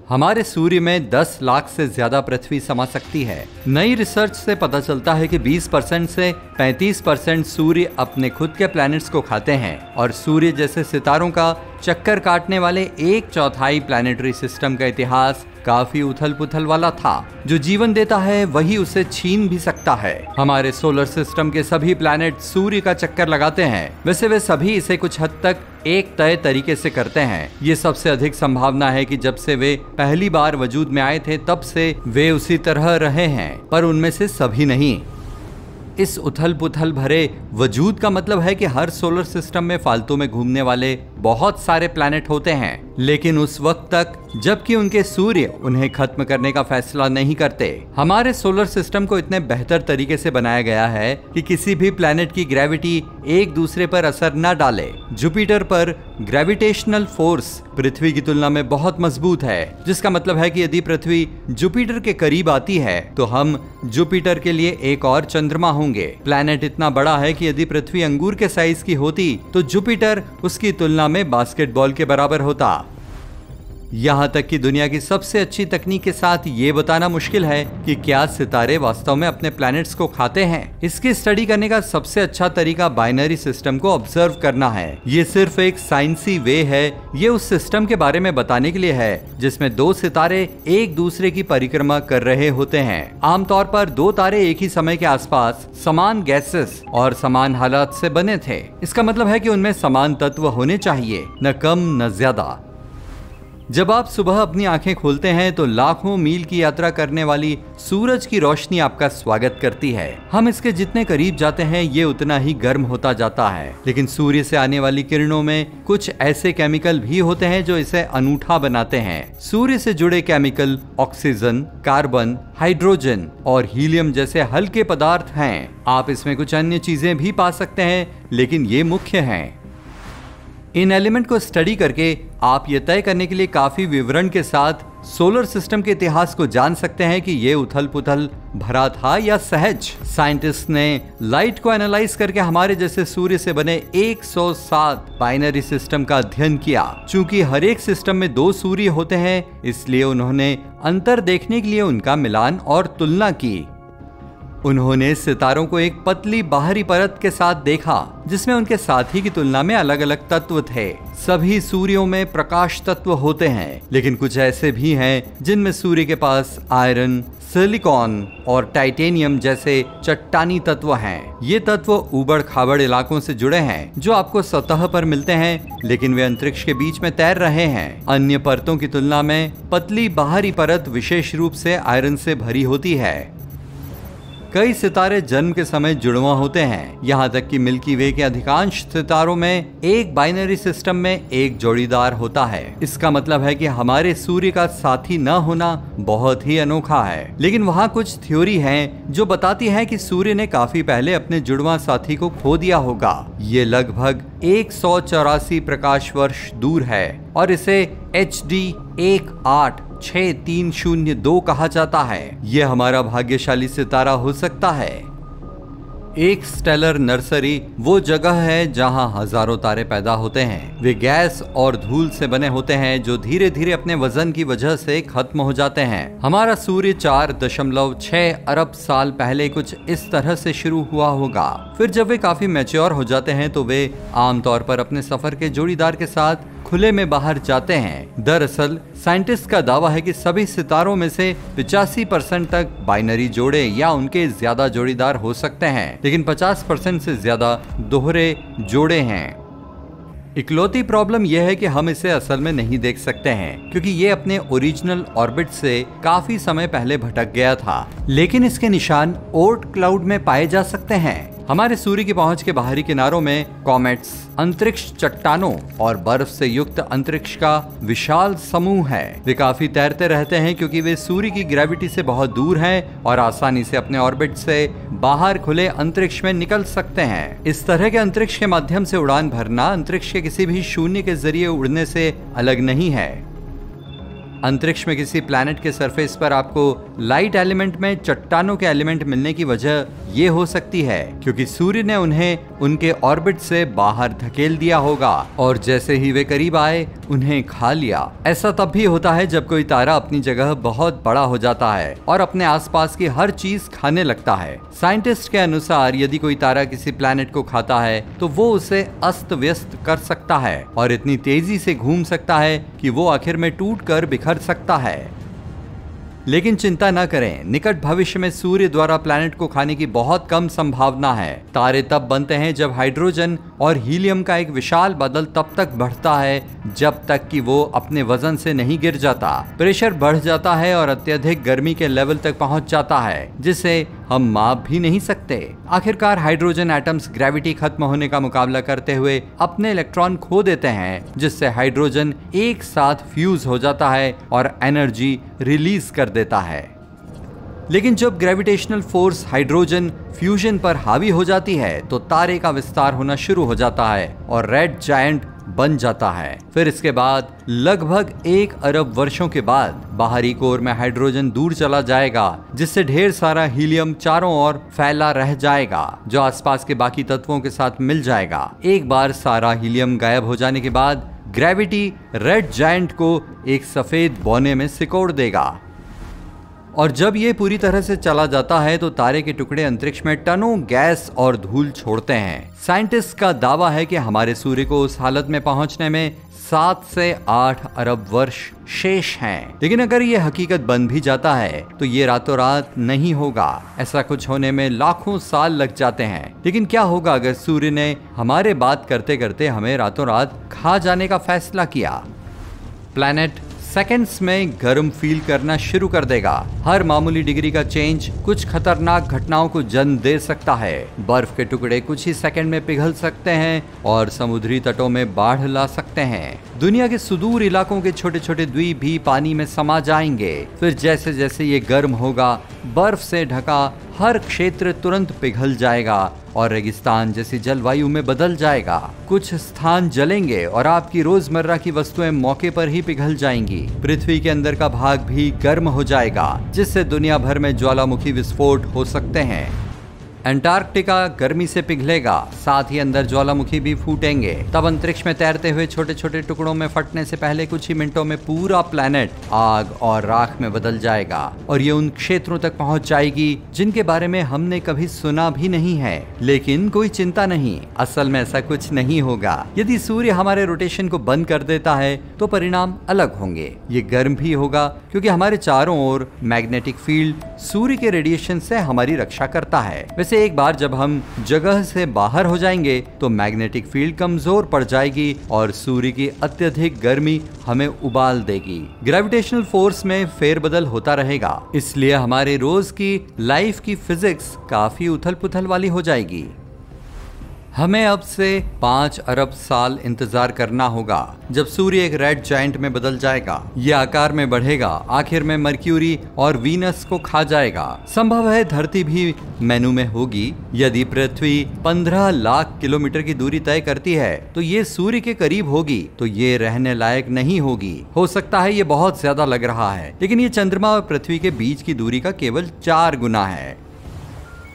हमारे सूर्य में 10 लाख से ज्यादा पृथ्वी समा सकती है। नई रिसर्च से पता चलता है कि 20% से 35% सूर्य अपने खुद के प्लैनेट्स को खाते हैं और सूर्य जैसे सितारों का चक्कर काटने वाले 1/4 प्लैनेटरी सिस्टम का इतिहास काफी उथल पुथल वाला था। जो जीवन देता है वही उसे छीन भी सकता है। हमारे सोलर सिस्टम के सभी प्लैनेट सूर्य का चक्कर लगाते हैं। वैसे वे सभी इसे कुछ हद तक एक तय तरीके से करते हैं। ये सबसे अधिक संभावना है कि जब से वे पहली बार वजूद में आए थे तब से वे उसी तरह रहे हैं, पर उनमें से सभी नहीं। इस उथल पुथल भरे वजूद का मतलब है कि हर सोलर सिस्टम में फालतू में घूमने वाले बहुत सारे प्लैनेट होते हैं, लेकिन उस वक्त तक जबकि उनके सूर्य उन्हें खत्म करने का फैसला नहीं करते। हमारे सोलर सिस्टम को इतने बेहतर तरीके से बनाया गया है कि किसी भी प्लैनेट की ग्रेविटी एक दूसरे पर असर न डाले। जुपिटर पर ग्रेविटेशनल फोर्स पृथ्वी की तुलना में बहुत मजबूत है, जिसका मतलब है कि यदि पृथ्वी जुपिटर के करीब आती है तो हम जुपिटर के लिए एक और चंद्रमा होंगे। प्लैनेट इतना बड़ा है कि यदि पृथ्वी अंगूर के साइज की होती तो जुपिटर उसकी तुलना में बास्केटबॉल के बराबर होता। यहाँ तक कि दुनिया की सबसे अच्छी तकनीक के साथ ये बताना मुश्किल है कि क्या सितारे वास्तव में अपने प्लैनेट्स को खाते हैं। इसकी स्टडी करने का सबसे अच्छा तरीका बाइनरी सिस्टम को ऑब्जर्व करना है। ये सिर्फ एक साइंसी वे है। ये उस सिस्टम के बारे में बताने के लिए है जिसमें 2 सितारे एक दूसरे की परिक्रमा कर रहे होते हैं। आमतौर पर 2 तारे एक ही समय के आसपास समान गैसेस और समान हालात से बने थे। इसका मतलब है कि उनमें समान तत्व होने चाहिए, न कम न ज्यादा। जब आप सुबह अपनी आंखें खोलते हैं तो लाखों मील की यात्रा करने वाली सूरज की रोशनी आपका स्वागत करती है। हम इसके जितने करीब जाते हैं ये उतना ही गर्म होता जाता है, लेकिन सूर्य से आने वाली किरणों में कुछ ऐसे केमिकल भी होते हैं जो इसे अनूठा बनाते हैं। सूर्य से जुड़े केमिकल ऑक्सीजन, कार्बन, हाइड्रोजन और हीलियम जैसे हल्के पदार्थ हैं। आप इसमें कुछ अन्य चीजें भी पा सकते हैं, लेकिन ये मुख्य हैं। इन एलिमेंट को स्टडी करके आप ये तय करने के लिए काफी विवरण के साथ सोलर सिस्टम के इतिहास को जान सकते हैं कि ये उथल पुथल भरा था या सहज। साइंटिस्ट ने लाइट को एनालाइज करके हमारे जैसे सूर्य से बने 107 बाइनरी सिस्टम का अध्ययन किया। चूंकि हर एक सिस्टम में 2 सूर्य होते हैं, इसलिए उन्होंने अंतर देखने के लिए उनका मिलान और तुलना की। उन्होंने सितारों को एक पतली बाहरी परत के साथ देखा जिसमें उनके साथी की तुलना में अलग अलग तत्व थे। सभी सूर्यों में प्रकाश तत्व होते हैं, लेकिन कुछ ऐसे भी हैं जिनमें सूर्य के पास आयरन, सिलिकॉन और टाइटेनियम जैसे चट्टानी तत्व हैं। ये तत्व ऊबड़ खाबड़ इलाकों से जुड़े हैं जो आपको सतह पर मिलते हैं, लेकिन वे अंतरिक्ष के बीच में तैर रहे हैं। अन्य परतों की तुलना में पतली बाहरी परत विशेष रूप से आयरन से भरी होती है। कई सितारे जन्म के समय जुड़वा होते हैं, यहाँ तक कि मिल्की वे के अधिकांश सितारों में एक बाइनरी सिस्टम में एक जोड़ीदार होता है। इसका मतलब है कि हमारे सूर्य का साथी न होना बहुत ही अनोखा है। लेकिन वहाँ कुछ थ्योरी हैं जो बताती है कि सूर्य ने काफी पहले अपने जुड़वा साथी को खो दिया होगा। ये लगभग 184 प्रकाश वर्ष दूर है और इसे HD 186302 कहा जाता है। यह हमारा भाग्यशाली सितारा हो सकता है। एक स्टेलर नर्सरी वो जगह है जहां हजारों तारे पैदा होते हैं। वे गैस और धूल से बने होते हैं जो धीरे धीरे अपने वजन की वजह से खत्म हो जाते हैं। हमारा सूर्य 4.6 अरब साल पहले कुछ इस तरह से शुरू हुआ होगा। फिर जब वे काफी मैच्योर हो जाते हैं तो वे आमतौर पर अपने सफर के जोड़ीदार के साथ खुले में बाहर जाते हैं। दरअसल साइंटिस्ट का दावा है कि सभी सितारों में से 85% तक बाइनरी जोड़े या उनके ज्यादा जोड़ीदार हो सकते हैं, लेकिन 50% से ज्यादा दोहरे जोड़े हैं। इकलौती प्रॉब्लम यह है कि हम इसे असल में नहीं देख सकते हैं क्योंकि ये अपने ओरिजिनल ऑर्बिट से काफी समय पहले भटक गया था, लेकिन इसके निशान ओर्ट क्लाउड में पाए जा सकते हैं। हमारे सूर्य की पहुंच के बाहरी किनारों में कॉमेट्स, अंतरिक्ष चट्टानों और बर्फ से युक्त अंतरिक्ष का विशाल समूह है। वे काफी तैरते रहते हैं क्योंकि वे सूर्य की ग्रेविटी से बहुत दूर हैं और आसानी से अपने ऑर्बिट से बाहर खुले अंतरिक्ष में निकल सकते हैं। इस तरह के अंतरिक्ष के माध्यम से उड़ान भरना अंतरिक्ष के किसी भी शून्य के जरिए उड़ने से अलग नहीं है। अंतरिक्ष में किसी प्लैनेट के सरफेस पर आपको लाइट एलिमेंट में चट्टानों के एलिमेंट मिलने की वजह ये हो सकती है क्योंकि सूर्य ने उन्हें उनके ऑर्बिट से बाहर धकेल दिया होगा और जैसे ही वे करीब आए उन्हें खा लिया। ऐसा तब भी होता है जब कोई तारा अपनी जगह बहुत बड़ा हो जाता है और अपने आसपास की हर चीज खाने लगता है। साइंटिस्ट के अनुसार यदि कोई तारा किसी प्लैनेट को खाता है तो वो उसे अस्त व्यस्त कर सकता है और इतनी तेजी से घूम सकता है कि वो आखिर में टूटकर बिखर सकता है। लेकिन चिंता न करें, निकट भविष्य में सूर्य द्वारा प्लैनेट को खाने की बहुत कम संभावना है। तारे तब बनते हैं जब हाइड्रोजन और हीलियम का एक विशाल बादल तब तक बढ़ता है जब तक कि वो अपने वजन से नहीं गिर जाता। प्रेशर बढ़ जाता है और अत्यधिक गर्मी के लेवल तक पहुंच जाता है जिसे हम माप भी नहीं सकते। आखिरकार हाइड्रोजन एटम्स ग्रेविटी खत्म होने का मुकाबला करते हुए अपने इलेक्ट्रॉन खो देते हैं जिससे हाइड्रोजन एक साथ फ्यूज हो जाता है और एनर्जी रिलीज कर देता है। लेकिन जब ग्रेविटेशनल फोर्स हाइड्रोजन फ्यूजन पर हावी हो जाती है तो तारे का विस्तार होना शुरू हो जाता है और रेड जायंट बन जाता है। फिर इसके बाद लगभग 1 अरब वर्षों के बाद बाहरी कोर में हाइड्रोजन दूर चला जाएगा जिससे ढेर सारा हीलियम चारों ओर फैला रह जाएगा जो आसपास के बाकी तत्वों के साथ मिल जाएगा। एक बार सारा हीलियम गायब हो जाने के बाद ग्रेविटी रेड जायंट को एक सफेद बौने में सिकोड़ देगा और जब ये पूरी तरह से चला जाता है तो तारे के टुकड़े अंतरिक्ष में टनों गैस और धूल छोड़ते हैं। साइंटिस्ट का दावा है कि हमारे सूर्य को उस हालत में पहुंचने में 7 से 8 अरब वर्ष शेष हैं। लेकिन अगर ये हकीकत बन भी जाता है तो ये रातों रात नहीं होगा। ऐसा कुछ होने में लाखों साल लग जाते हैं। लेकिन क्या होगा अगर सूर्य ने हमारे बात करते करते हमें रातों रात खा जाने का फैसला किया? प्लैनेट सेकंड्स में गर्म फील करना शुरू कर देगा। हर मामूली डिग्री का चेंज कुछ खतरनाक घटनाओं को जन्म दे सकता है। बर्फ के टुकड़े कुछ ही सेकंड में पिघल सकते हैं और समुद्री तटों में बाढ़ ला सकते हैं। दुनिया के सुदूर इलाकों के छोटे छोटे द्वीप भी पानी में समा जाएंगे। फिर जैसे जैसे ये गर्म होगा बर्फ से ढका हर क्षेत्र तुरंत पिघल जाएगा और रेगिस्तान जैसी जलवायु में बदल जाएगा। कुछ स्थान जलेंगे और आपकी रोजमर्रा की वस्तुएं मौके पर ही पिघल जाएंगी। पृथ्वी के अंदर का भाग भी गर्म हो जाएगा जिससे दुनिया भर में ज्वालामुखी विस्फोट हो सकते हैं। अंटार्कटिका गर्मी से पिघलेगा, साथ ही अंदर ज्वालामुखी भी फूटेंगे। तब अंतरिक्ष में तैरते हुए छोटे छोटे टुकड़ों में फटने से पहले कुछ ही मिनटों में पूरा प्लैनेट आग और राख में बदल जाएगा और ये उन क्षेत्रों तक पहुंच जाएगी जिनके बारे में हमने कभी सुना भी नहीं है। लेकिन कोई चिंता नहीं, असल में ऐसा कुछ नहीं होगा। यदि सूर्य हमारे रोटेशन को बंद कर देता है तो परिणाम अलग होंगे। ये गर्म भी होगा क्योंकि हमारे चारों ओर मैग्नेटिक फील्ड सूर्य के रेडिएशन से हमारी रक्षा करता है। वैसे एक बार जब हम जगह से बाहर हो जाएंगे तो मैग्नेटिक फील्ड कमजोर पड़ जाएगी और सूर्य की अत्यधिक गर्मी हमें उबाल देगी। ग्रेविटेशनल फोर्स में फेरबदल होता रहेगा, इसलिए हमारे रोज की लाइफ की फिजिक्स काफी उथल पुथल वाली हो जाएगी। हमें अब से 5 अरब साल इंतजार करना होगा जब सूर्य एक रेड जायंट में बदल जाएगा। ये आकार में बढ़ेगा, आखिर में मर्क्यूरी और वीनस को खा जाएगा। संभव है धरती भी मेनू में होगी। यदि पृथ्वी 15 लाख किलोमीटर की दूरी तय करती है तो ये सूर्य के करीब होगी, तो ये रहने लायक नहीं होगी। हो सकता है ये बहुत ज्यादा लग रहा है, लेकिन ये चंद्रमा और पृथ्वी के बीच की दूरी का केवल 4 गुना है।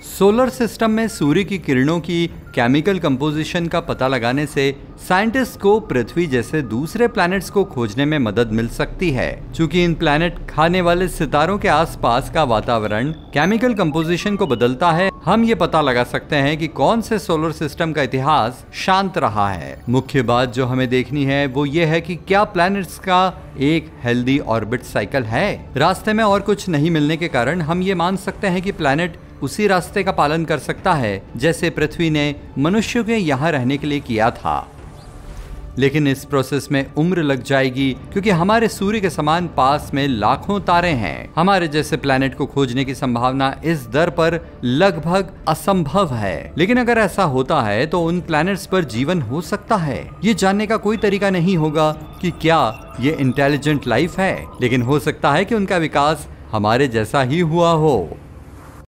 सोलर सिस्टम में सूर्य की किरणों की केमिकल कंपोजिशन का पता लगाने से साइंटिस्ट को पृथ्वी जैसे दूसरे प्लैनेट्स को खोजने में मदद मिल सकती है। चूंकि इन प्लैनेट खाने वाले सितारों के आसपास का वातावरण केमिकल कंपोजिशन को बदलता है, हम ये पता लगा सकते हैं कि कौन से सोलर सिस्टम का इतिहास शांत रहा है। मुख्य बात जो हमें देखनी है वो ये है कि क्या प्लैनेट्स का एक हेल्दी ऑर्बिट साइकिल है। रास्ते में और कुछ नहीं मिलने के कारण हम ये मान सकते हैं कि प्लैनेट उसी रास्ते का पालन कर सकता है जैसे पृथ्वी ने मनुष्यों के यहाँ रहने के लिए किया था। लेकिन इस प्रोसेस में उम्र लग जाएगी क्योंकि हमारे सूर्य के समान पास में लाखों तारे हैं। हमारे जैसे प्लैनेट को खोजने की संभावना इस दर पर लगभग असंभव है। लेकिन अगर ऐसा होता है तो उन प्लैनेट्स पर जीवन हो सकता है। ये जानने का कोई तरीका नहीं होगा कि क्या ये इंटेलिजेंट लाइफ है, लेकिन हो सकता है कि उनका विकास हमारे जैसा ही हुआ हो।